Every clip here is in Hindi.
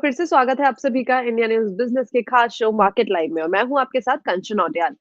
फिर से स्वागत है आप सभी का इंडिया न्यूज़ बिज़नेस के खास शो मार्केट लाइव में और मैं हूं आपके साथ कंचन औडियाल।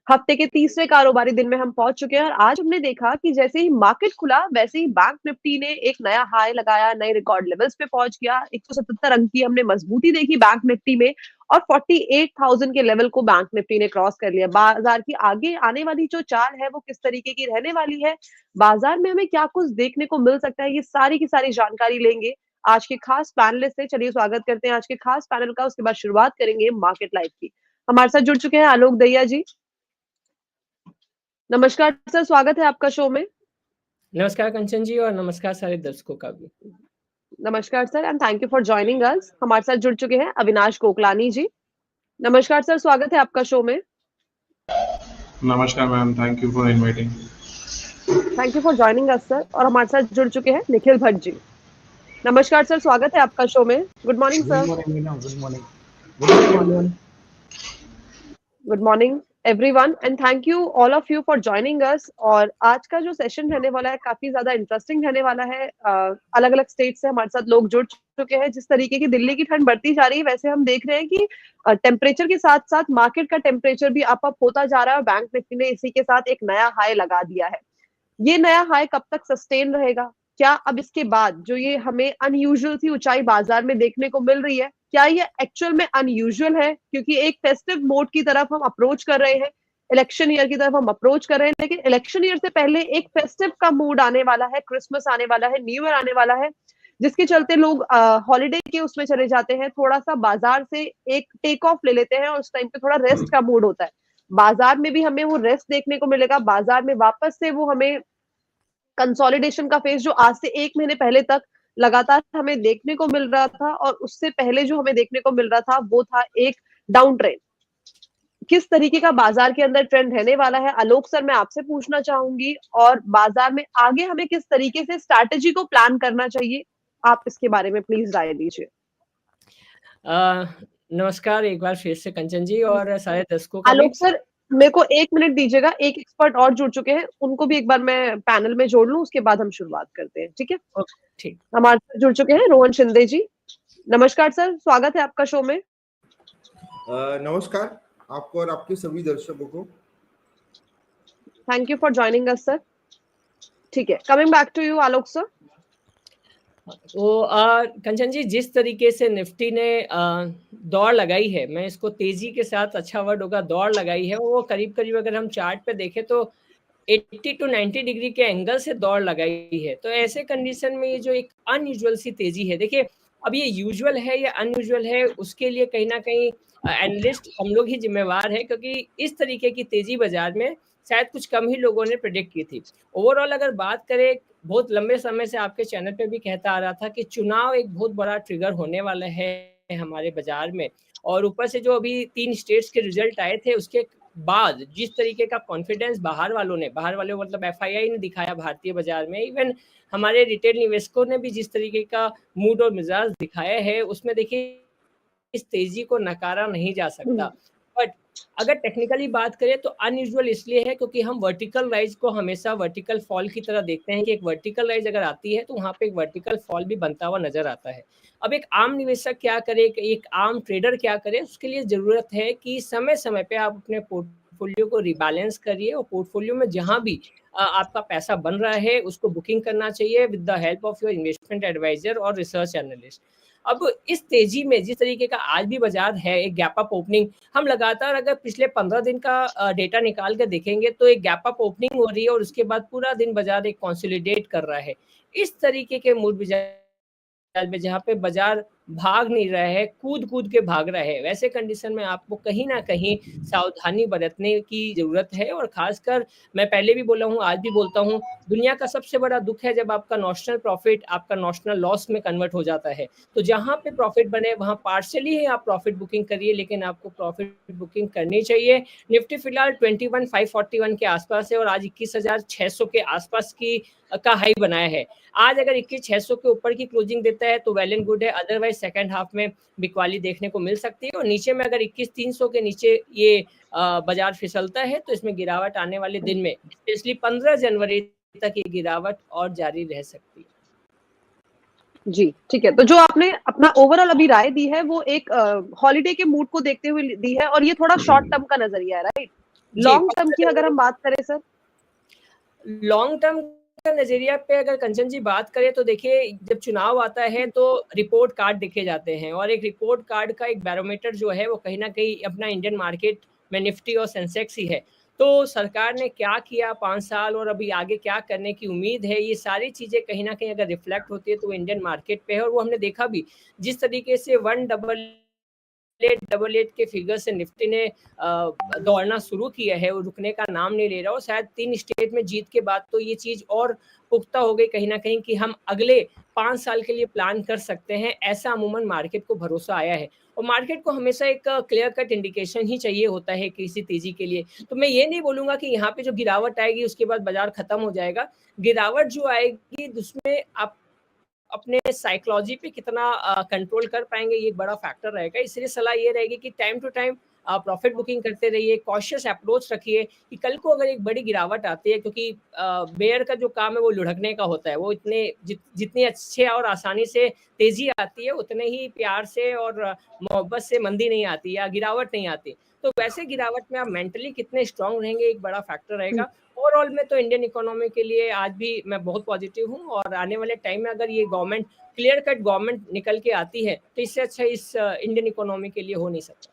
हफ्ते के तीसरे कारोबारी दिन में हम पहुंच चुके हैं और आज हमने देखा कि जैसे ही मार्केट खुला वैसे ही बैंक निफ्टी ने एक नया हाई लगाया, नए रिकॉर्ड लेवल्स पे पहुंच गया। 177 अंक की हमने मजबूती देखी बैंक निफ्टी में और 48,000 के लेवल को बैंक निफ्टी ने क्रॉस कर लिया। बाजार की आगे आने वाली जो चाल है वो किस तरीके की रहने वाली है, बाजार में हमें क्या कुछ देखने को मिल सकता है, ये सारी की सारी जानकारी लेंगे आज के खास पैनलिस्ट से। चलिए स्वागत करते हैं आज के खास पैनल का, उसके बाद शुरुआत करेंगे मार्केट लाइव की। हमारे साथ जुड़ चुके हैं आलोक दहिया जी। नमस्कार सर, स्वागत है आपका शो में। नमस्कार कंचन जी और नमस्कार सारे दर्शकों का भी। नमस्कार sir and thank you for joining अस। हमारे साथ जुड़ चुके हैं अविनाश कोकलानी जी। नमस्कार सर, स्वागत है आपका शो में। नमस्कार ma'am, thank you for inviting. Thank you for joining us sir. और हमारे साथ जुड़ चुके हैं निखिल भट्ट जी। नमस्कार सर, स्वागत है आपका शो में। Good morning sir. Good morning everyone and thank you all of you for joining अस। और आज का जो सेशन रहने वाला है काफी ज्यादा इंटरेस्टिंग रहने वाला है। अलग अलग स्टेट से हमारे साथ लोग जुड़ चुके हैं। जिस तरीके की दिल्ली की ठंड बढ़ती जा रही है वैसे हम देख रहे हैं कि टेम्परेचर के साथ साथ मार्केट का टेम्परेचर भी अप होता जा रहा है और बैंक निफ्टी ने इसी के साथ एक नया हाई लगा दिया है। ये नया हाई कब तक सस्टेन रहेगा? क्या अब इसके बाद जो ये हमें अनयूजुअल सी ऊंचाई बाजार में देखने को मिल रही है, क्या ये एक्चुअल में अनयूजुअल है? क्योंकि एक फेस्टिव मोड की तरफ हम अप्रोच कर रहे हैं, इलेक्शन ईयर की तरफ हम अप्रोच कर रहे हैं, लेकिन इलेक्शन ईयर से पहले एक फेस्टिव का मूड आने वाला है, क्रिसमस आने वाला है, न्यू ईयर आने वाला है, जिसके चलते लोग हॉलीडे के उसमें चले जाते हैं, थोड़ा सा बाजार से एक टेक ऑफ ले लेते हैं और उस टाइम पे थोड़ा रेस्ट का मूड होता है। बाजार में भी हमें वो रेस्ट देखने को मिलेगा। बाजार में वापस से वो हमें कंसोलिडेशन का फेज जो आज से 1 महीने पहले तक लगातार हमें देखने को मिल रहा था और उससे पहले जो हमें देखने को मिल रहा था वो था एक डाउन ट्रेंड। किस तरीके का बाजार के अंदर ट्रेंड रहने वाला है, आलोक सर मैं आपसे पूछना चाहूंगी। और बाजार में आगे हमें किस तरीके से स्ट्रैटेजी को प्लान करना चाहिए, आप इसके बारे में प्लीज राय दीजिए। नमस्कार एक बार फिर से कंचन जी और सारे दर्शकों का भी। आलोक सर मेरे को 1 मिनट दीजिएगा, एक एक्सपर्ट और जुड़ चुके हैं, उनको भी एक बार मैं पैनल में जोड़ लूं, उसके बाद हम शुरुआत करते हैं, ठीक है? ठीक। हमारे साथ जुड़ चुके हैं रोहन शिंदे जी। नमस्कार सर, स्वागत है आपका शो में। नमस्कार आपको और आपके सभी दर्शकों को। Thank you for joining us sir. ठीक है, coming back to you Alok sir. तो कंचन जी जिस तरीके से निफ्टी ने दौड़ लगाई है, मैं इसको तेजी के साथ अच्छा वर्ड होगा दौड़ लगाई है, वो करीब करीब अगर हम चार्ट पे देखें तो 80 टू 90 डिग्री के एंगल से दौड़ लगाई है। तो ऐसे कंडीशन में ये जो एक अनयूजुअल सी तेजी है, देखिए अब ये यूजुअल है या अनयूजुअल है उसके लिए कहीं ना कहीं एनालिस्ट हम लोग ही जिम्मेवार है, क्योंकि इस तरीके की तेजी बाजार में शायद कुछ कम ही लोगों ने प्रेडिक्ट की थी। ओवरऑल अगर बात करें, बहुत लंबे समय से आपके चैनल पे भी कहता आ रहा था कि चुनाव एक बहुत बड़ा ट्रिगर होने वाला है हमारे बाजार में, और ऊपर से जो अभी 3 स्टेट्स के रिजल्ट आए थे उसके बाद जिस तरीके का कॉन्फिडेंस बाहर वालों मतलब एफआईआई ने दिखाया भारतीय बाजार में, इवन हमारे रिटेल निवेशकों ने भी जिस तरीके का मूड और मिजाज दिखाया है, उसमें देखिए इस तेजी को नकारा नहीं जा सकता। बट अगर टेक्निकली बात करें तो अनयूजुअल इसलिए है क्योंकि हम वर्टिकल राइज को हमेशा वर्टिकल फॉल की तरह देखते हैं कि एक वर्टिकल राइज अगर आती है तो वहां पे एक वर्टिकल फॉल भी बनता हुआ नजर आता है। अब एक आम निवेशक क्या करे, एक आम ट्रेडर क्या करे, उसके लिए जरूरत है कि समय समय पे आप अपने पोर्टफोलियो को रिबैलेंस करिए और पोर्टफोलियो में जहां भी आपका पैसा बन रहा है उसको बुकिंग करना चाहिए with the help of your investment advisor और रिसर्च एनालिस्ट। अब इस तेजी में जिस तरीके का आज भी बाजार है, एक गैप अप ओपनिंग हम लगातार अगर पिछले 15 दिन का डेटा निकाल के देखेंगे तो एक गैप अप ओपनिंग हो रही है और उसके बाद पूरा दिन बाजार एक कंसोलिडेट कर रहा है। इस तरीके के मूड बाजार में जहाँ पे बाजार भाग नहीं रहा है, कूद कूद के भाग रहा है, वैसे कंडीशन में आपको कहीं ना कहीं सावधानी बरतने की जरूरत है। और खासकर मैं पहले भी बोला हूँ, आज भी बोलता हूँ, दुनिया का सबसे बड़ा दुख है जब आपका नॉशनल प्रॉफिट आपका नॉशनल लॉस में कन्वर्ट हो जाता है। तो जहां पे प्रॉफिट बने वहां पार्शियली ही आप प्रॉफिट बुकिंग करिए, लेकिन आपको प्रॉफिट बुकिंग करनी चाहिए। निफ्टी फिलहाल 21,541 के आसपास है और आज 21,600 के आसपास की का हाई बनाया है। आज अगर 21,600 के ऊपर की क्लोजिंग देता है तो वेल एंड गुड है, अदरवाइज सेकंड हाफ में बिकवाली देखने को मिल सकती है। और नीचे में अगर 21,300 के नीचे ये बाजार फिसलता है तो इसमें गिरावट आने वाले दिन में स्पेशली 15 जनवरी तक ये गिरावट और जारी रह सकती है। जी, ठीक है। तो जो आपने अपना ओवरऑल अभी राय दी है वो एक हॉलिडे के मूड को देखते हुए दी है और ये थोड़ा शॉर्ट टर्म का नज़रिया है, राइट? जी, लॉन्ग टर्म की अगर हम बात करें सर? लॉन्ग टर्म का नज़रिया पे अगर कंचन जी बात करें तो देखिए जब चुनाव आता है तो रिपोर्ट कार्ड देखे जाते हैं और एक रिपोर्ट कार्ड का एक बैरोमीटर जो है वो कहीं न कहीं अपना इंडियन मार्केट में निफ्टी और सेंसेक्स ही है। तो सरकार ने क्या किया 5 साल और अभी आगे क्या करने की उम्मीद है, ये सारी चीज़ें कहीं न कहीं अगर रिफ्लेक्ट होती है तो वो इंडियन मार्केट पे है और वो हमने देखा भी जिस तरीके से 188 के फिगर से निफ्टी ने दौड़ना शुरू किया है, वो रुकने का नाम नहीं ले रहा और शायद 3 स्टेट में जीत के बाद तो ये चीज़ और पुख्ता हो गई कहीं न कहीं कि हम अगले 5 साल के लिए प्लान कर सकते हैं, ऐसा अमूमन मार्केट को भरोसा आया है। और मार्केट को हमेशा एक क्लियर कट इंडिकेशन ही चाहिए होता है किसी तेज़ी के लिए। तो मैं ये नहीं बोलूँगा कि यहाँ पे जो गिरावट आएगी उसके बाद बाज़ार खत्म हो जाएगा। गिरावट जो आएगी उसमें आप अपने साइकोलॉजी पे कितना कंट्रोल कर पाएँगे ये एक बड़ा फैक्टर रहेगा। इसलिए सलाह ये रहेगी कि time to time profit booking करते रहिए, कॉशियस अप्रोच रखिए कि कल को अगर एक बड़ी गिरावट आती है क्योंकि बेयर का जो काम है वो लुढ़कने का होता है। वो इतने जितनी अच्छे और आसानी से तेज़ी आती है उतने ही प्यार से और मोहब्बत से मंदी नहीं आती या गिरावट नहीं आती। तो वैसे गिरावट में आप मेंटली कितने स्ट्रॉन्ग रहेंगे एक बड़ा फैक्टर रहेगा। ओवरऑल में तो इंडियन इकोनॉमी के लिए आज भी मैं बहुत पॉजिटिव हूँ और आने वाले टाइम में अगर ये गवर्नमेंट क्लियर कट गवर्नमेंट निकल के आती है तो इससे अच्छा इस इंडियन इकोनॉमी के लिए हो नहीं सकता।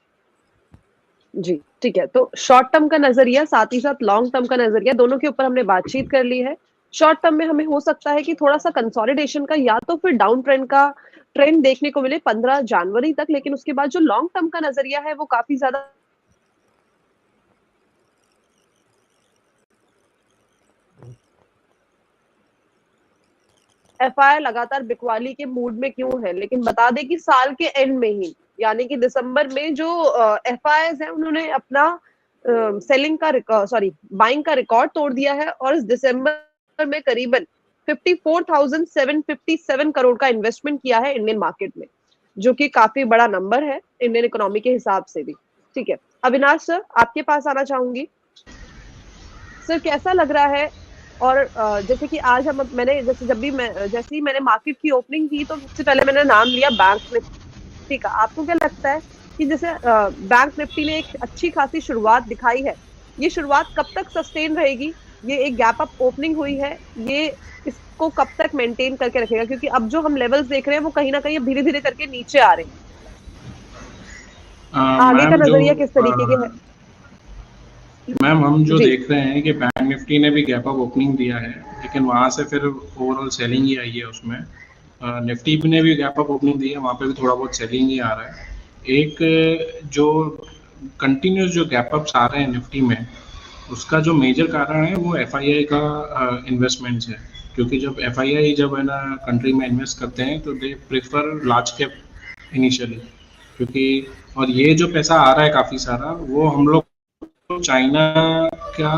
जी, ठीक है। तो शॉर्ट टर्म का नज़रिया साथ ही साथ लॉन्ग टर्म का नज़रिया दोनों के ऊपर हमने बातचीत कर ली है। शॉर्ट टर्म में हमें हो सकता है कि थोड़ा-सा कंसोलिडेशन का या तो फिर डाउन ट्रेंड का ट्रेंड देखने को मिले 15 जनवरी तक, लेकिन उसके बाद जो लॉन्ग टर्म का नज़रिया है वो काफ़ी ज़्यादा एफआईआई लगातार बिकवाली के मूड में क्यों है, लेकिन बता दें कि साल के एंड में ही यानी कि दिसंबर में जो एफआईआईज हैं उन्होंने अपना सेलिंग का सॉरी बाइंग का रिकॉर्ड तोड़ दिया है और इस दिसंबर में करीबन 54,757 करोड़ का इन्वेस्टमेंट किया है इंडियन मार्केट में, जो कि काफी बड़ा नंबर है इंडियन इकोनॉमी के हिसाब से भी। ठीक है, अविनाश सर आपके पास आना चाहूंगी। सर कैसा लग रहा है? और जैसे कि आज मैंने जैसे ही मैंने मार्केट की ओपनिंग की तो सबसे पहले मैंने नाम लिया बैंक निफ्टी का। आपको क्या लगता है कि जैसे बैंक निफ्टी ने एक अच्छी खासी शुरुआत दिखाई है, ये शुरुआत कब तक सस्टेन रहेगी? ये एक गैप अप ओपनिंग हुई है, ये इसको कब तक मेंटेन करके रखेगा? क्योंकि अब जो हम लेवल्स देख रहे हैं वो कहीं ना कहीं धीरे-धीरे करके नीचे आ रहे हैं। आगे का मैम नजरिया किस तरीके के है? मैम हम जो जी। देख रहे हैं कि बैंक निफ्टी ने भी गैप अप ओपनिंग दिया है, लेकिन वहाँ से फिर ओवरऑल सेलिंग ही आई है उसमें। निफ्टी ने भी गैप अप ओपनिंग दी है, वहाँ पे भी थोड़ा बहुत सेलिंग ही आ रहा है। एक जो कंटिन्यूस जो गैप अप्स आ रहे हैं निफ्टी में, उसका जो मेजर कारण है वो एफआईआई का इन्वेस्टमेंट्स है। क्योंकि जब एफआईआई जब है ना कंट्री में इन्वेस्ट करते हैं तो they prefer large cap initially, क्योंकि और ये जो पैसा आ रहा है काफ़ी सारा वो हम लोग चाइना का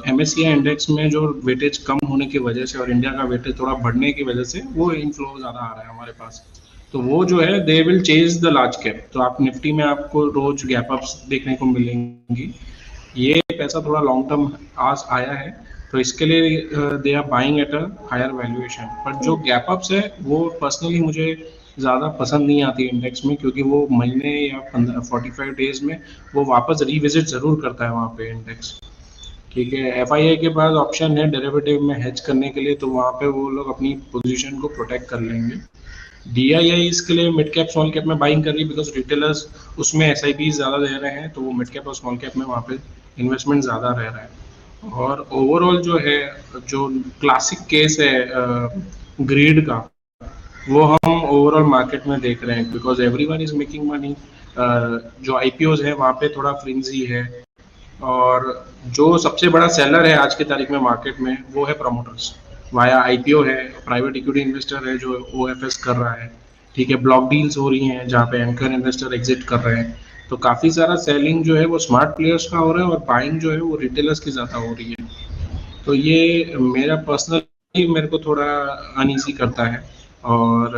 एमएससीआई इंडेक्स में जो वेटेज कम होने की वजह से और इंडिया का वेटेज थोड़ा बढ़ने की वजह से वो इनफ्लो ज़्यादा आ रहा है हमारे पास। तो वो जो है they will chase the large cap. तो आप निफ्टी में आपको रोज गैप अप्स देखने को मिलेंगी। ये पैसा थोड़ा लॉन्ग टर्म आज आया है तो इसके लिए they are buying at a higher valuation. But जो गैप अप्स है वो पर्सनली मुझे ज़्यादा पसंद नहीं आती इंडेक्स में, क्योंकि वो महीने या 45 डेज में वो वापस रिविजिट ज़रूर करता है वहाँ पे इंडेक्स। ठीक है, एफआईआई के पास ऑप्शन है डेरिवेटिव में हेज करने के लिए, तो वहाँ पे वो लोग अपनी पोजीशन को प्रोटेक्ट कर लेंगे। डीआईआई इसके लिए मिड कैप स्मॉल कैप में बाइंग कर रही है, बिकॉज रिटेलर्स उसमें एसआईपी ज़्यादा दे रहे हैं, तो वो मिड कैप और स्मॉल कैप में वहाँ पे इन्वेस्टमेंट ज़्यादा रह रहा है। और ओवरऑल जो है जो क्लासिक केस है ग्रीड का, वो हम ओवरऑल मार्केट में देख रहे हैं, because everyone is making money. जो आईपीओज है वहाँ पे थोड़ा फ्रिंजी है, और जो सबसे बड़ा सेलर है आज की तारीख में मार्केट में वो है प्रमोटर्स। वाया आईपीओ है, प्राइवेट इक्विटी इन्वेस्टर है जो ओएफएस कर रहा है। ठीक है, ब्लॉक डील्स हो रही हैं जहाँ पे एंकर इन्वेस्टर एग्जिट कर रहे हैं। तो काफ़ी सारा सेलिंग जो है वो स्मार्ट प्लेयर्स का हो रहा है और बाइंग जो है वो रिटेलर्स की ज़्यादा हो रही है। तो ये मेरा पर्सनली मेरे को थोड़ा अनईजी करता है। और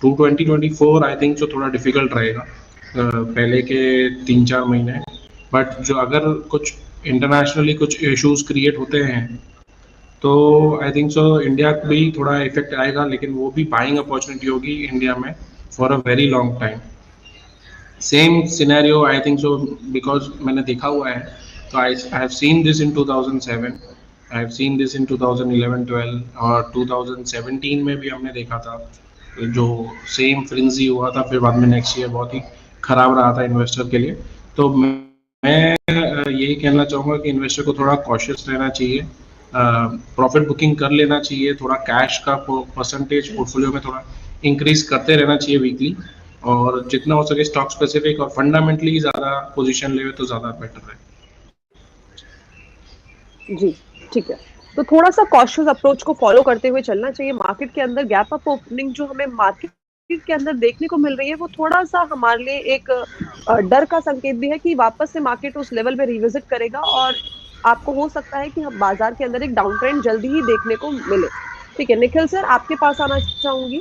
2024 आई थिंक जो थोड़ा डिफिकल्ट रहेगा पहले के 3-4 महीने। बट जो अगर कुछ इंटरनेशनली कुछ इश्यूज क्रिएट होते हैं तो आई थिंक सो इंडिया को भी थोड़ा इफेक्ट आएगा, लेकिन वो भी बाइंग अपॉर्चुनिटी होगी इंडिया में for a very long time. Same scenario I think so, because मैंने देखा हुआ है, तो I have seen this in 2007, I have seen this in 2011-12 और 2017 में भी हमने देखा था जो सेम फ्रिंजी हुआ था, फिर बाद में नेक्स्ट ईयर बहुत ही खराब रहा था इन्वेस्टर के लिए। तो मैं यही कहना चाहूँगा कि इन्वेस्टर को थोड़ा कॉशियस रहना चाहिए, प्रॉफिट बुकिंग कर लेना चाहिए, थोड़ा कैश का परसेंटेज पोर्टफोलियो में थोड़ा इंक्रीज करते रहना चाहिए वीकली, और जितना हो सके स्टॉक स्पेसिफिक और फंडामेंटली ज़्यादा पोजीशन ले तो ज़्यादा बेटर है। जी, ठीक है। तो थोड़ा-सा कॉशियस अप्रोच को फॉलो करते हुए चलना चाहिए। मार्केट के अंदर गैप अप ओपनिंग जो हमें मार्केट के अंदर देखने को मिल रही है, वो थोड़ा-सा हमारे लिए एक डर का संकेत भी है कि वापस से मार्केट उस लेवल पे रिविजिट करेगा और आपको हो सकता है कि हम बाजार के अंदर एक डाउन ट्रेंड जल्दी ही देखने को मिले। ठीक है, निखिल सर आपके पास आना चाहूँगी।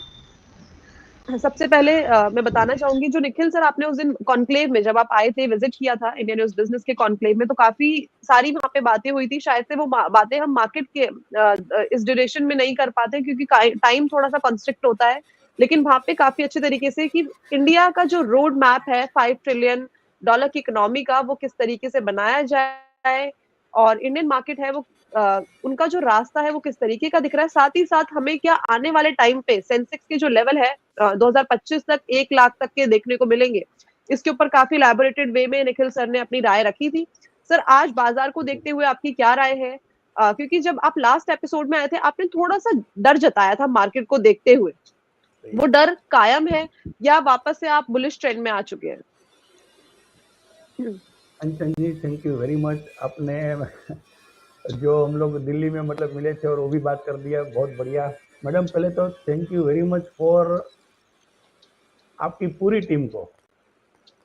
सबसे पहले मैं बताना चाहूंगी, जो निखिल सर आपने उस दिन कॉन्क्लेव में जब आप आए थे, विजिट किया था इंडियन न्यूज बिजनेस के कॉन्क्लेव में, तो काफी सारी वहां पे बातें हुई थी। शायद से वो बातें हम मार्केट के इस ड्यूरेशन में नहीं कर पाते क्योंकि टाइम थोड़ा सा कंस्ट्रिक्ट होता है, लेकिन वहां पे काफी अच्छे तरीके से कि इंडिया का जो रोड मैप है $5 ट्रिलियन की इकोनॉमी का, वो किस तरीके से बनाया जाए और इंडियन मार्केट है वो उनका जो रास्ता है वो किस तरीके का दिख रहा है। साथ ही साथ हमें क्या आने वाले टाइम पे सेंसेक्स के जो लेवल है 2025 तक 1 लाख तक के देखने को मिलेंगे, इसके ऊपर काफी इलैबोरेटेड वे में निखिल सर ने अपनी राय रखी थी। सर आज बाजार को देखते हुए आपकी क्या राय है? क्योंकि जब आप लास्ट एपिसोड में आए थे आपने थोड़ा सा डर जताया था मार्केट को देखते हुए, वो डर कायम है या वापस से आप बुलिश ट्रेंड में आ चुके हैं? कंचन जी थैंक यू वेरी मच। आपने जो हम लोग दिल्ली में मतलब मिले थे और वो भी बात कर दिया, बहुत बढ़िया। मैडम पहले तो thank you very much for आपकी पूरी टीम को,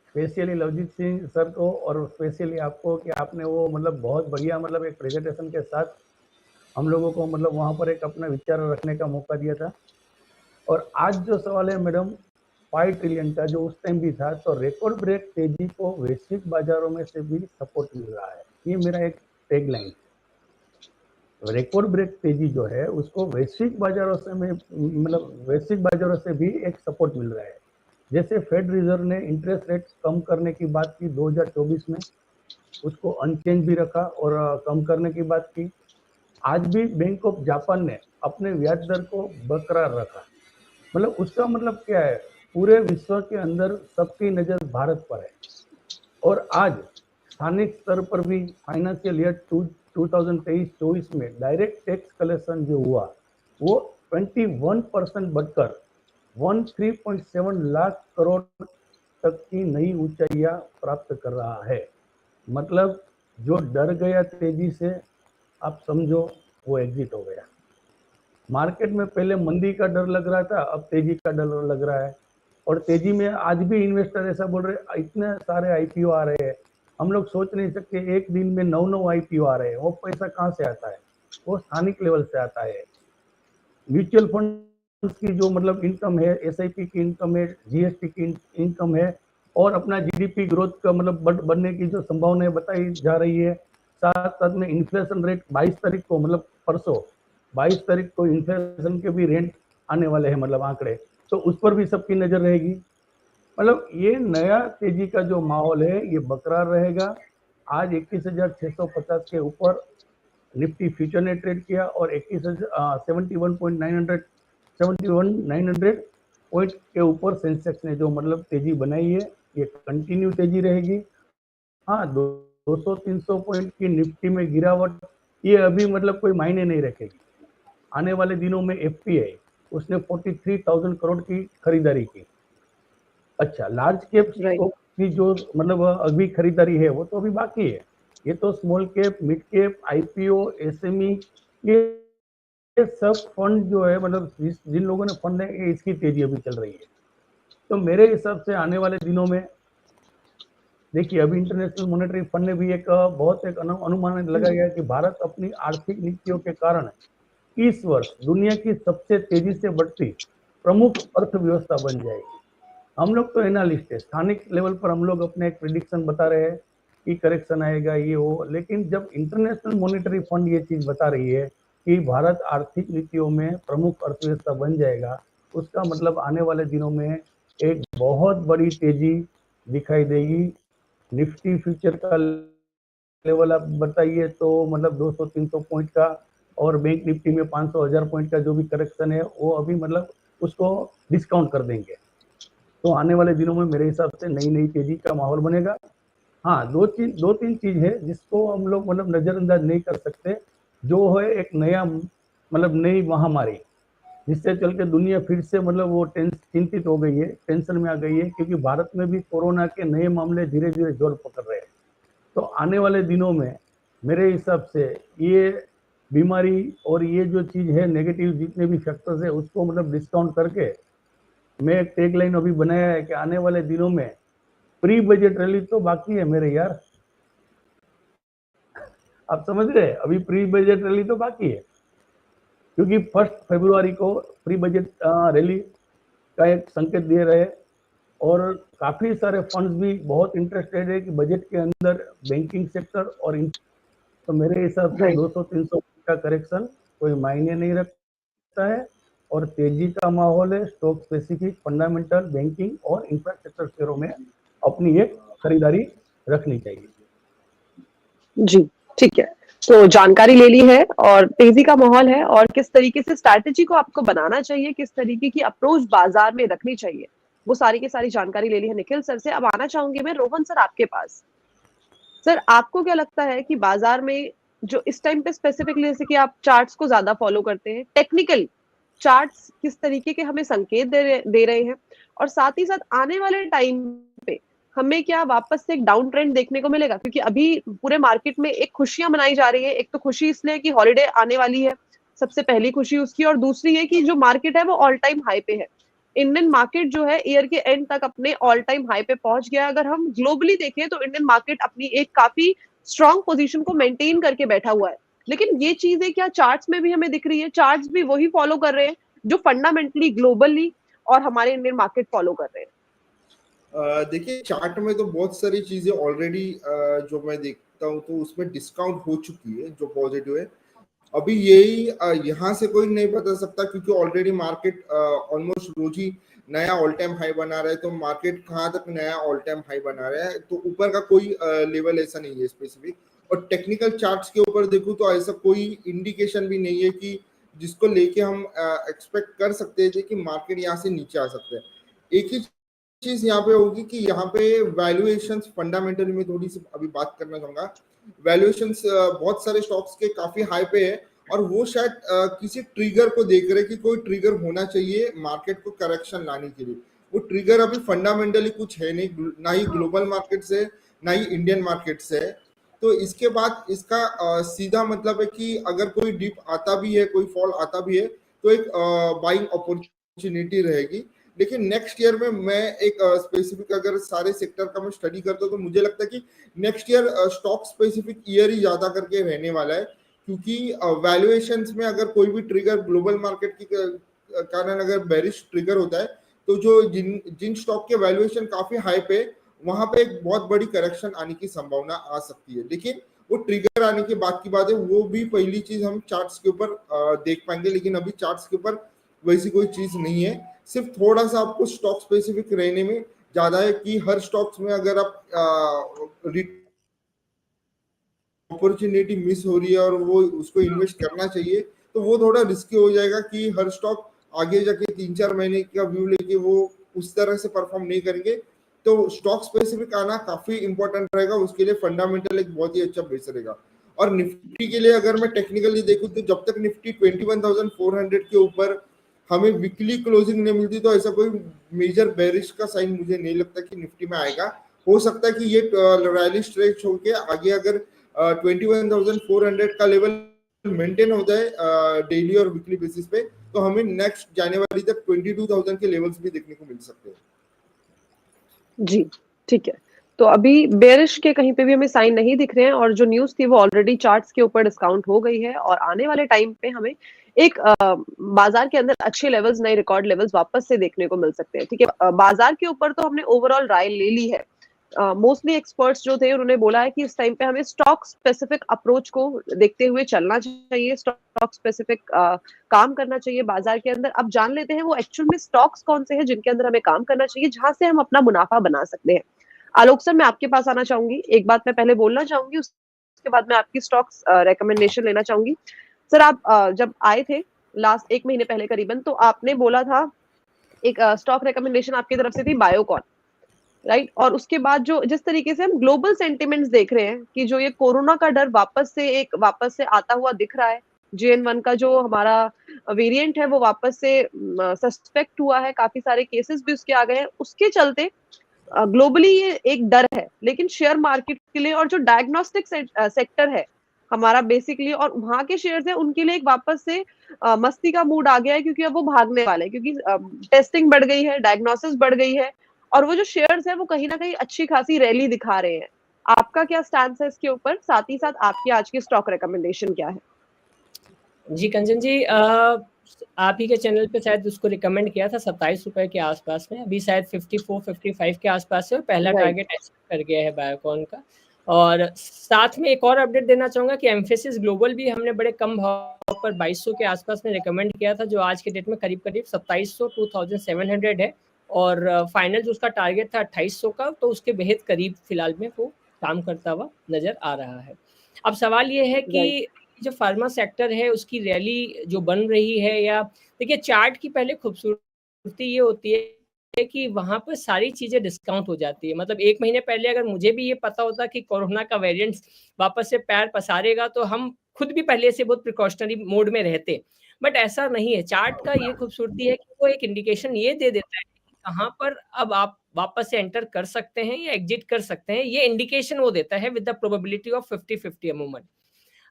स्पेशली लवजीत सिंह सर को और स्पेशली आपको कि आपने वो मतलब बहुत बढ़िया मतलब एक प्रेजेंटेशन के साथ हम लोगों को मतलब वहाँ पर एक अपना विचार रखने का मौका दिया था। और आज जो सवाल है मैडम 5 ट्रिलियन का जो उस टाइम भी था, तो रिकॉर्ड ब्रेक तेजी को वैश्विक बाजारों में से भी सपोर्ट मिल रहा है। ये मेरा एक टैगलाइन, रिकॉर्ड ब्रेक तेजी जो है उसको वैश्विक बाजारों से मतलब वैश्विक बाजारों से भी एक सपोर्ट मिल रहा है। जैसे फेड रिजर्व ने इंटरेस्ट रेट कम करने की बात की 2024 में, उसको अनचेंज भी रखा और कम करने की बात की। आज भी बैंक ऑफ जापान ने अपने ब्याज दर को बरकरार रखा। मतलब उसका मतलब क्या है, पूरे विश्व के अंदर सबकी नजर भारत पर है। और आज स्थानिक स्तर पर भी फाइनेंशियल ईयर 2023-24 में डायरेक्ट टैक्स कलेक्शन जो हुआ वो 21% बढ़कर 13.7 लाख करोड़ तक की नई ऊंचाइयां प्राप्त कर रहा है। मतलब जो डर गया तेजी से, आप समझो वो एग्जिट हो गया। मार्केट में पहले मंदी का डर लग रहा था, अब तेजी का डर लग रहा है। और तेजी में आज भी इन्वेस्टर ऐसा बोल रहे इतने सारे आईपीओ आ रहे हैं, हम लोग सोच नहीं सकते एक दिन में 9 आईपीओ आ रहे हैं। वो पैसा कहाँ से आता है? वो स्थानिक लेवल से आता है। म्यूचुअल फंड की जो मतलब इनकम है, एसआईपी की इनकम है, जीएसटी की इनकम है, और अपना जीडीपी ग्रोथ का मतलब बढ़ने की जो संभावनाएं बताई जा रही है। साथ साथ में इन्फ्लेशन रेट 22 तारीख को मतलब परसों 22 तारीख को इन्फ्लेशन के भी रेट आने वाले हैं, मतलब आंकड़े, तो उस पर भी सबकी नजर रहेगी। मतलब ये नया तेजी का जो माहौल है ये बरकरार रहेगा। आज 21,650 के ऊपर निफ्टी फ्यूचर ने ट्रेड किया और 71,900 पॉइंट के ऊपर सेंसेक्स ने जो मतलब तेजी बनाई है, ये कंटिन्यू तेजी रहेगी। हाँ, 200-300 पॉइंट की निफ्टी में गिरावट ये अभी मतलब कोई मायने नहीं रखेगी। आने वाले दिनों में एफपीआई उसने 43,000 करोड़ की खरीदारी की। अच्छा, लार्ज कैप की जो मतलब अभी खरीदारी है वो तो अभी बाकी है। ये तो small cap, mid cap, IPO, SME, ये सब फंड जो है मतलब जिन लोगों ने फंड है, इसकी तेजी अभी चल रही है। तो मेरे हिसाब से आने वाले दिनों में देखिए, अभी इंटरनेशनल मॉनेटरी फंड ने भी एक बहुत एक अनुमान लगाया कि भारत अपनी आर्थिक नीतियों के कारण इस वर्ष दुनिया की सबसे तेजी से बढ़ती प्रमुख अर्थव्यवस्था बन जाएगी। हम लोग तो एनालिस्ट है, स्थानिक लेवल पर हम लोग अपने एक प्रिडिक्शन बता रहे हैं कि करेक्शन आएगा ये हो, लेकिन जब इंटरनेशनल मॉनेटरी फंड ये चीज बता रही है कि भारत आर्थिक नीतियों में प्रमुख अर्थव्यवस्था बन जाएगा, उसका मतलब आने वाले दिनों में एक बहुत बड़ी तेजी दिखाई देगी। निफ्टी फ्यूचर का लेवल आप बताइए तो मतलब 200-300 पॉइंट का, और बैंक निफ्टी में 500-1000 पॉइंट का जो भी करेक्शन है वो अभी मतलब उसको डिस्काउंट कर देंगे। तो आने वाले दिनों में मेरे हिसाब से नई नई तेजी का माहौल बनेगा। हाँ, दो तीन चीज है जिसको हम लोग मतलब नजरअंदाज नहीं कर सकते, जो है एक नया मतलब नई महामारी, जिससे चल के दुनिया फिर से मतलब वो चिंतित हो गई है, टेंशन में आ गई है, क्योंकि भारत में भी कोरोना के नए मामले धीरे धीरे जोर पकड़ रहे हैं। तो आने वाले दिनों में मेरे हिसाब से ये बीमारी और ये जो चीज है नेगेटिव जितने भी फैक्टर्स है उसको मतलब डिस्काउंट करके मैं एक टैगलाइन अभी बनाया है कि आने वाले दिनों में प्री बजट रैली तो बाकी है मेरे यार, आप समझ रहे हैं, अभी प्री बजट रैली तो बाकी है, क्योंकि 1 फरवरी को प्री बजट रैली का एक संकेत दे रहे हैं, और काफी सारे फंड्स भी बहुत इंटरेस्टेड है कि बजट के अंदर बैंकिंग सेक्टर और तो मेरे हिसाब से 200-300 का करेक्शन कोई मायने नहीं रखता है, और तेजी का माहौल है। स्टॉक स्पेसिफिक फंडामेंटल बैंकिंग और इंफ्रास्ट्रक्चर शेयरों में अपनी एक खरीदारी रखनी चाहिए। जी, ठीक है। तो जानकारी ले ली है और तेजी का माहौल है, और किस तरीके से स्ट्रैटेजी को आपको बनाना चाहिए, किस तरीके की अप्रोच बाजार में रखनी चाहिए, वो सारी की सारी जानकारी ले ली है निखिल सर से। अब आना चाहूंगी मैं रोहन सर आपके पास। सर, आपको क्या लगता है कि बाजार में जो इस टाइम पे स्पेसिफिकली, जैसे कि आप चार्ट्स को ज्यादा फॉलो करते हैं, टेक्निकल चार्ट्स किस तरीके के हमें संकेत दे रहे हैं, और साथ ही साथ आने वाले टाइम पे हमें क्या वापस से एक डाउन ट्रेंड देखने को मिलेगा? क्योंकि अभी पूरे मार्केट में एक खुशियां मनाई जा रही है। एक तो खुशी इसलिए कि हॉलिडे आने वाली है, सबसे पहली खुशी उसकी, और दूसरी है कि जो मार्केट है वो ऑल टाइम हाई पे है। इंडियन मार्केट जो है ईयर के एंड तक अपने ऑल टाइम हाई पे पहुंच गया। अगर हम ग्लोबली देखें तो इंडियन मार्केट अपनी एक काफी स्ट्रॉन्ग पोजीशन को मेंटेन करके बैठा हुआ है। लेकिन ये चीजें क्या चार्ट्स में भी हमें दिख रही है? चार्ट्स भी वही फॉलो कर रहे हैं जो फंडामेंटली ग्लोबली और हमारे इंडियन मार्केट फॉलो कर रहे हैं। देखिए, चार्ट में तो बहुत सारी चीजें ऑलरेडी जो मैं देखता हूँ तो उसमें डिस्काउंट हो चुकी है, जो पॉजिटिव है। अभी यही यहाँ से कोई नहीं बता सकता, क्योंकि ऑलरेडी मार्केट ऑलमोस्ट रोज ही नया ऑल टाइम हाई बना रहा है। तो मार्केट कहाँ तक नया ऑल टाइम हाई बना रहा है, तो ऊपर का कोई लेवल ऐसा नहीं है स्पेसिफिक। और टेक्निकल चार्ट्स के ऊपर देखूँ तो ऐसा कोई इंडिकेशन भी नहीं है कि जिसको लेके हम एक्सपेक्ट कर सकते थे कि मार्केट यहाँ से नीचे आ सकते हैं। एक ही चीज यहाँ पे होगी कि यहाँ पे वैल्यूएशंस फंडामेंटली में थोड़ी सी अभी बात करना चाहूंगा। वैल्यूएशंस बहुत सारे स्टॉक्स के काफी हाई पे है, और वो शायद किसी ट्रिगर को देख रहे कि कोई ट्रिगर होना चाहिए मार्केट को करेक्शन लाने के लिए। वो ट्रिगर अभी फंडामेंटली कुछ है नहीं, ना ही ग्लोबल मार्केट से ना ही इंडियन मार्केट से। तो इसके बाद इसका सीधा मतलब है कि अगर कोई डिप आता भी है, कोई फॉल आता भी है, तो एक बाइंग अपॉर्चुनिटी रहेगी। लेकिन नेक्स्ट ईयर में मैं एक स्पेसिफिक अगर सारे सेक्टर का मैं स्टडी करता हूँ तो मुझे लगता है कि next year stock specific year ही ज्यादा करके रहने वाला है, क्योंकि वैल्यूएशंस में अगर कोई भी ट्रिगर ग्लोबल मार्केट के कारण अगर बेरिश ट्रिगर होता है, तो जो जिन स्टॉक के वैल्यूएशन काफी हाई पे, वहां पे एक बहुत बड़ी करेक्शन आने की संभावना आ सकती है। लेकिन वो ट्रिगर आने के बाद की बात है, वो भी पहली चीज हम चार्ट्स के ऊपर देख पाएंगे। लेकिन अभी चार्ट्स के ऊपर वैसी कोई चीज नहीं है, सिर्फ थोड़ा सा आपको स्टॉक स्पेसिफिक रहने में ज्यादा है कि हर स्टॉक्स में अगर आप अपॉर्चुनिटी मिस हो रही है और वो उसको इन्वेस्ट करना चाहिए, तो वो थोड़ा रिस्की हो जाएगा कि हर स्टॉक आगे जाके 3-4 महीने का व्यू लेके वो उस तरह से परफॉर्म नहीं करेंगे। तो स्टॉक स्पेसिफिक आना काफी इंपॉर्टेंट रहेगा, उसके लिए फंडामेंटल एक बहुत ही अच्छा बेस रहेगा। और निफ्टी के लिए अगर मैं टेक्निकली देखूं तो जब तक निफ्टी 21,400 के ऊपर हमें वीकली क्लोजिंग नहीं मिलती, तो ऐसा कोई मेजर बेरिश का साइन मुझे नहीं लगता कि निफ्टी में आएगा। हो सकता है कि ये रैली स्ट्रेच होके आगे अगर 21,400 का लेवल मेंटेन होता है डेली और वीकली बेसिस पे, तो हमें नेक्स्ट जनवरी तक 22,000 के लेवल्स भी देखने को मिल सकते हैं। जी, ठीक है। तो अभी बेरिश के कहीं पे भी हमें साइन नहीं दिख रहे हैं, और जो न्यूज़ थी वो ऑलरेडी चार्ट्स के ऊपर डिस्काउंट हो गई है, और आने वाले टाइम पे हमें एक बाजार के अंदर अच्छे लेवल्स, नए रिकॉर्ड लेवल्स वापस से देखने को मिल सकते हैं। ठीक है, बाजार के ऊपर तो हमने ओवरऑल राय ले ली है। मोस्टली एक्सपर्ट्स जो थे उन्होंने बोला है कि इस टाइम पे हमें स्टॉक स्पेसिफिक अप्रोच को देखते हुए चलना चाहिए, स्टॉक स्पेसिफिक काम करना चाहिए बाजार के अंदर। अब जान लेते हैं वो एक्चुअल में स्टॉक्स कौन से हैं जिनके अंदर हमें काम करना चाहिए, जहां से हम अपना मुनाफा बना सकते हैं। आलोक सर, मैं आपके पास आना चाहूंगी। एक बात मैं पहले बोलना चाहूंगी, उसके बाद मैं आपकी स्टॉक्स रिकमेंडेशन लेना चाहूंगी। सर, आप जब आए थे लास्ट 1 महीने पहले करीबन, तो आपने बोला था एक स्टॉक रिकमेंडेशन आपकी तरफ से थी बायोकॉन, राइट? और उसके बाद जो जिस तरीके से हम ग्लोबल सेंटिमेंट्स देख रहे हैं कि जो ये कोरोना का डर वापस से आता हुआ दिख रहा है, JN1 का जो हमारा वेरिएंट है वो वापस से सस्पेक्ट हुआ है, काफी सारे केसेस भी उसके आ गए हैं, उसके चलते ग्लोबली ये एक डर है। लेकिन शेयर मार्केट के लिए और जो डायग्नोस्टिक सेक्टर है हमारा बेसिकली, और वहां के शेयर्स है, उनके लिए एक वापस से मस्ती का मूड आ गया है, क्योंकि अब वो भागने वाले हैं, क्योंकि टेस्टिंग बढ़ गई है, डायग्नोसिस बढ़ गई है, और वो जो शेयर्स है वो कहीं ना कहीं अच्छी खासी रैली दिखा रहे हैं। आपका क्या स्टैंड है इसके ऊपर? साथ ही साथ आपकी आज की स्टॉक रिकमेंडेशन क्या है? जी कंचन जी, आप ही के चैनल पे शायद उसको रिकमेंड किया था 27 रुपए के आसपास में, अभी शायद 54-55 के आसपास है, और पहला टारगेट अचीव कर गया है बायोकॉन का। और साथ में एक और अपडेट देना चाहूंगा कि एम्फेसिस ग्लोबल भी हमने बड़े कम भाव पर 2200 के आसपास में रिकमेंड किया था, जो आज के डेट में करीब 2700 2700 है, और फाइनल जो उसका टारगेट था 2800 का, तो उसके बेहद करीब फिलहाल में वो काम करता हुआ नजर आ रहा है। अब सवाल ये है कि जो फार्मा सेक्टर है उसकी रैली जो बन रही है, या देखिए चार्ट की पहले खूबसूरती ये होती है कि वहां पर सारी चीजें डिस्काउंट हो जाती है। मतलब 1 महीने पहले अगर मुझे भी ये पता होता कि कोरोना का वेरिएंट वापस से पैर पसारेगा, तो हम खुद भी पहले से बहुत प्रिकॉशनरी मोड में रहते, बट ऐसा नहीं है। चार्ट का ये खूबसूरती है कि वो एक इंडिकेशन ये दे देता है कि कहाँ पर अब आप वापस से एंटर कर सकते हैं या एग्जिट कर सकते हैं, ये इंडिकेशन वो देता है विद द प्रोबेबिलिटी ऑफ 50-50 अमूमन।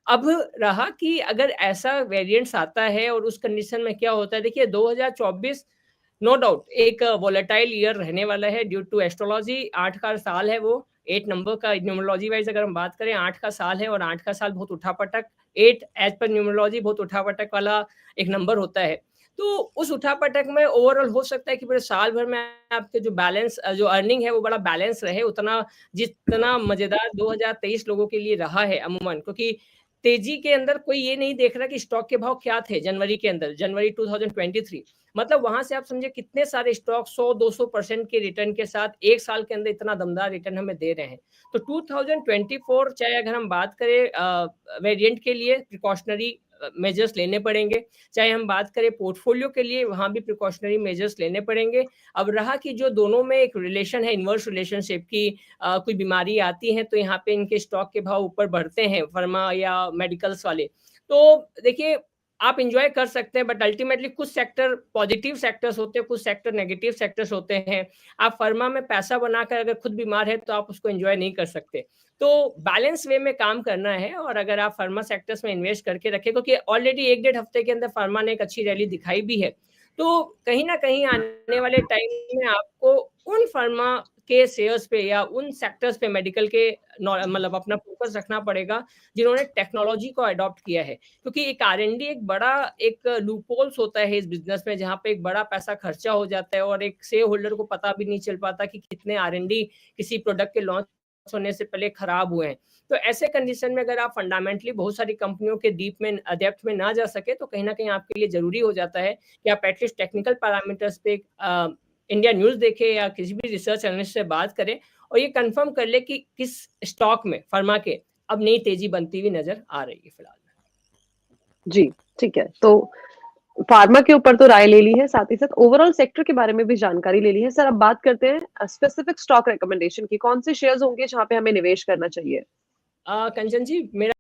अब रहा कि अगर ऐसा वेरिएंट्स आता है और उस कंडीशन में क्या होता है, देखिए 2024 नो डाउट एक वोलेटाइल ईयर रहने वाला है ड्यू टू एस्ट्रोलॉजी। 8 का साल है, वो 8 नंबर का न्यूमरोलॉजी वाइज अगर हम बात करें 8 का साल है, और 8 का साल बहुत उठापटक, 8 एज पर न्यूमरोलॉजी बहुत उठापटक वाला एक नंबर होता है। तो उस उठापटक में ओवरऑल हो सकता है कि पूरे साल भर में आपके जो बैलेंस जो अर्निंग है वो बड़ा बैलेंस रहे, उतना जितना मजेदार 2023 लोगों के लिए रहा है अमूमन। क्योंकि तेजी के अंदर कोई ये नहीं देख रहा कि स्टॉक के भाव क्या थे जनवरी के अंदर, जनवरी 2023, मतलब वहां से आप समझे कितने सारे स्टॉक 100-200% के रिटर्न के साथ एक साल के अंदर इतना दमदार रिटर्न हमें दे रहे हैं। तो 2024 चाहे अगर हम बात करें वेरिएंट के लिए प्रिकॉशनरी मेजर्स लेने पड़ेंगे, चाहे हम बात करें पोर्टफोलियो के लिए वहां भी प्रिकॉशनरी मेजर्स लेने पड़ेंगे। अब रहा कि जो दोनों में एक रिलेशन है, इन्वर्स रिलेशनशिप की, कोई बीमारी आती है तो यहाँ पे इनके स्टॉक के भाव ऊपर बढ़ते हैं, फार्मा या मेडिकल्स वाले। तो देखिए आप इंजॉय कर सकते हैं, बट अल्टीमेटली कुछ सेक्टर पॉजिटिव सेक्टर्स होते हैं, कुछ सेक्टर नेगेटिव सेक्टर्स होते हैं। आप फार्मा में पैसा बनाकर अगर खुद बीमार है तो आप उसको एंजॉय नहीं कर सकते। तो बैलेंस वे में काम करना है, और अगर आप फार्मा सेक्टर्स में इन्वेस्ट करके रखें, क्योंकि ऑलरेडी 1-1.5 हफ्ते के अंदर फार्मा ने एक अच्छी रैली दिखाई भी है, तो कहीं ना कहीं आने वाले टाइम में आपको उन फार्मा के शेयर्स पे या उन सेक्टर्स पे मेडिकल के मतलब अपना फोकस रखना पड़ेगा जिन्होंने टेक्नोलॉजी को अडॉप्ट किया है। क्योंकि एक R&D एक बड़ा एक लूपहोल्स होता है इस बिजनेस में, जहाँ पे एक बड़ा पैसा खर्चा हो जाता है और एक शेयर होल्डर को पता भी नहीं चल पाता कि कितने R&D किसी प्रोडक्ट के लॉन्च होने से पहले खराब हुए हैं। तो ऐसे कंडीशन में अगर आप फंडामेंटली बहुत सारी कंपनियों के डीप में डेप्थ में ना जा सके, तो कहीं ना कहीं आपके लिए जरूरी हो जाता है कि आप एटलीस्ट टेक्निकल पैरामीटर्स पे इंडिया न्यूज देखें या किसी भी रिसर्च एनालिस्ट से बात करें और ये कंफर्म कर ले कि किस स्टॉक में फार्मा के अब नई तेजी बनती हुई नजर आ रही है फिलहाल। जी ठीक है, तो फार्मा के ऊपर तो राय ले ली है, साथ ही साथ ओवरऑल सेक्टर के बारे में भी जानकारी ले ली है। सर अब बात करते हैं स्पेसिफिक स्टॉक रिकमेंडेशन की। कौन से शेयर्स होंगे जहां पे हमें निवेश करना चाहिए? कंचन जी, मेरा